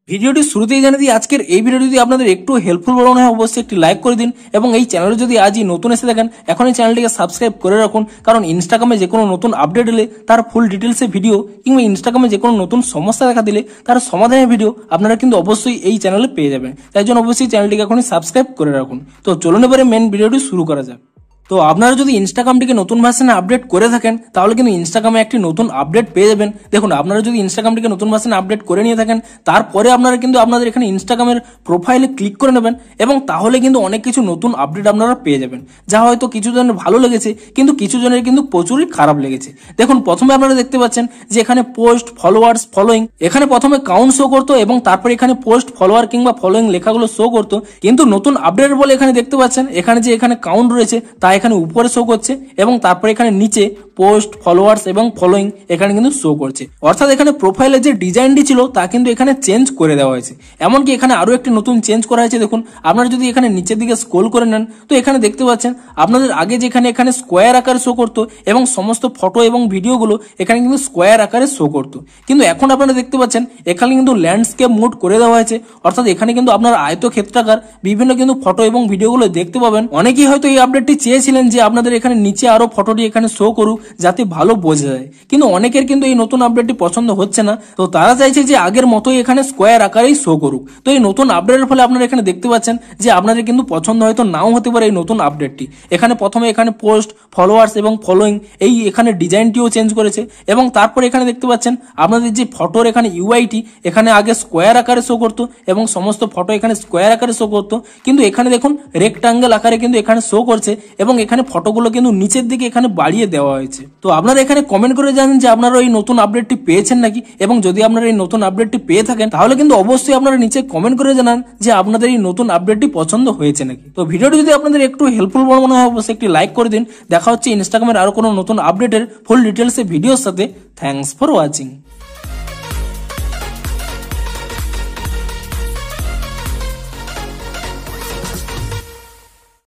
ভিডিওটি শুরুতেই জানিয়ে দিই, আজকের এই ভিডিওটি যদি আপনাদের একটু হেল্পফুল মনে হয় অবশ্যই একটি লাইক করে দিন এবং এই চ্যানেলে যদি আজই নতুন এসে থাকেন এখন এই চ্যানেলটিকে সাবস্ক্রাইব করে রাখুন, কারণ ইনস্টাগ্রামে যে কোনো নতুন আপডেট এলে তার ফুল ডিটেলসে ভিডিও কিংবা ইনস্টাগ্রামে যে কোনো নতুন সমস্যা দেখা দিলে তার সমাধানের ভিডিও আপনারা কিন্তু অবশ্যই এই চ্যানেলে পেয়ে যাবেন। তাই জন্য অবশ্যই চ্যানেলটিকে এখনই সাবস্ক্রাইব করে রাখুন। তো চলুন এবারে মেন ভিডিওটি শুরু করা যাক। তো আপনারা যদি ইনস্টাগ্রামটিকে নতুন ভার্সনে আপডেট করে থাকেন তাহলে কিন্তু ইনস্টাগ্রামে একটি নতুন আপডেট পেয়ে যাবেন। দেখুন, আপনারা যদি ইনস্টাগ্রামটিকে নতুন ভার্সনে আপডেট করে নিয়ে থাকেন তারপরে আপনারা কিন্তু আপনাদের এখানে ইনস্টাগ্রামের প্রোফাইলে ক্লিক করে নেবেন এবং তাহলে কিন্তু অনেক কিছু নতুন আপডেট আপনারা পেয়ে যাবেন, যা হয়তো কিছু জনের ভালো লেগেছে কিন্তু কিছু জনের কিন্তু প্রচুরই খারাপ লেগেছে। দেখুন, প্রথমে আপনারা দেখতে পাচ্ছেন যে এখানে পোস্ট, ফলোয়ার্স, ফলোইং, এখানে প্রথমে কাউন্ট শো করতো এবং তারপরে এখানে পোস্ট, ফলোয়ার কিংবা ফলোইং লেখাগুলো শো করতো, কিন্তু নতুন আপডেট বলে এখানে দেখতে পাচ্ছেন এখানে যে এখানে কাউন্ট রয়েছে তা এখানে উপরে শো করছে এবং তারপরে এখানে নিচে পোস্ট, ফলোয়ার্স এবং ফলোইং এখানে কিন্তু শো করছে। অর্থাৎ এখানে প্রোফাইলের যে ডিজাইনটি ছিল তা কিন্তু এখানে চেঞ্জ করে দেওয়া হয়েছে। এমনকি এখানে আরো একটি নতুন চেঞ্জ করা হয়েছে। দেখুন, আপনারা যদি এখানে নিচের দিকে স্ক্রল করে নেন তো এখানে দেখতে পাচ্ছেন আপনাদের আগে যেখানে এখানে স্কোয়ার আকারে শো করতো এবং সমস্ত ফটো এবং ভিডিওগুলো এখানে কিন্তু স্কোয়ার আকারে শো করতো, কিন্তু এখন আপনারা দেখতে পাচ্ছেন এখানে কিন্তু ল্যান্ডস্কেপ মোড করে দেওয়া হয়েছে। অর্থাৎ এখানে কিন্তু আপনার আয়তক্ষেত্রাকার বিভিন্ন কিন্তু ফটো এবং ভিডিওগুলো দেখতে পাবেন। অনেকেই হয়তো এই আপডেটটি চেয়েছিলেন যে আপনাদের এখানে নিচে আরো ফটোটি এখানে শো করুক যাতে ভালো বোঝা যায়, কিন্তু অনেকের কিন্তু এই নতুন আপডেটটি পছন্দ হচ্ছে না। তো তারা চাইছে যে আগের মতোই এখানে স্কোয়ার আকারেই শো করুক। তো এই নতুন আপডেটের ফলে আপনারা এখানে দেখতে পাচ্ছেন যে আপনাদের কিন্তু পছন্দ হয়তো নাও হতে পারে এই নতুন আপডেটটি। এখানে প্রথমে এখানে পোস্ট, ফলোয়ার্স এবং ফলোইং এই এখানে ডিজাইনটিও চেঞ্জ করেছে এবং তারপরে এখানে দেখতে পাচ্ছেন আপনাদের যে ফটোর এখানে ইউআইটি এখানে আগে স্কোয়ার আকারে শো করতো এবং সমস্ত ফটো এখানে স্কোয়ার আকারে শো করতো, কিন্তু এখানে দেখুন রেক্টাঙ্গেল আকারে কিন্তু এখানে শো করছে এবং এখানে ফটোগুলো কিন্তু নিচের দিকে এখানে বাড়িয়ে দেওয়া হয়েছে। তো আপনারা এখানে কমেন্ট করে জানেন যে আপনারা এই নতুন আপডেটটি পেয়েছেন নাকি, এবং যদি আপনারা এই নতুন আপডেটটি পেয়ে থাকেন তাহলে কিন্তু অবশ্যই আপনারা নিচে কমেন্ট করে জানান যে আপনাদের এই নতুন আপডেটটি পছন্দ হয়েছে নাকি। তো ভিডিওটি যদি আপনাদের একটু হেল্পফুল মনে হয় অবশ্যই একটি লাইক করে দিন। দেখা হচ্ছে ইনস্টাগ্রামের আরো কোনো নতুন আপডেটের ফুল ডিটেলস ভিডিওর সাথে। Thanks for watching.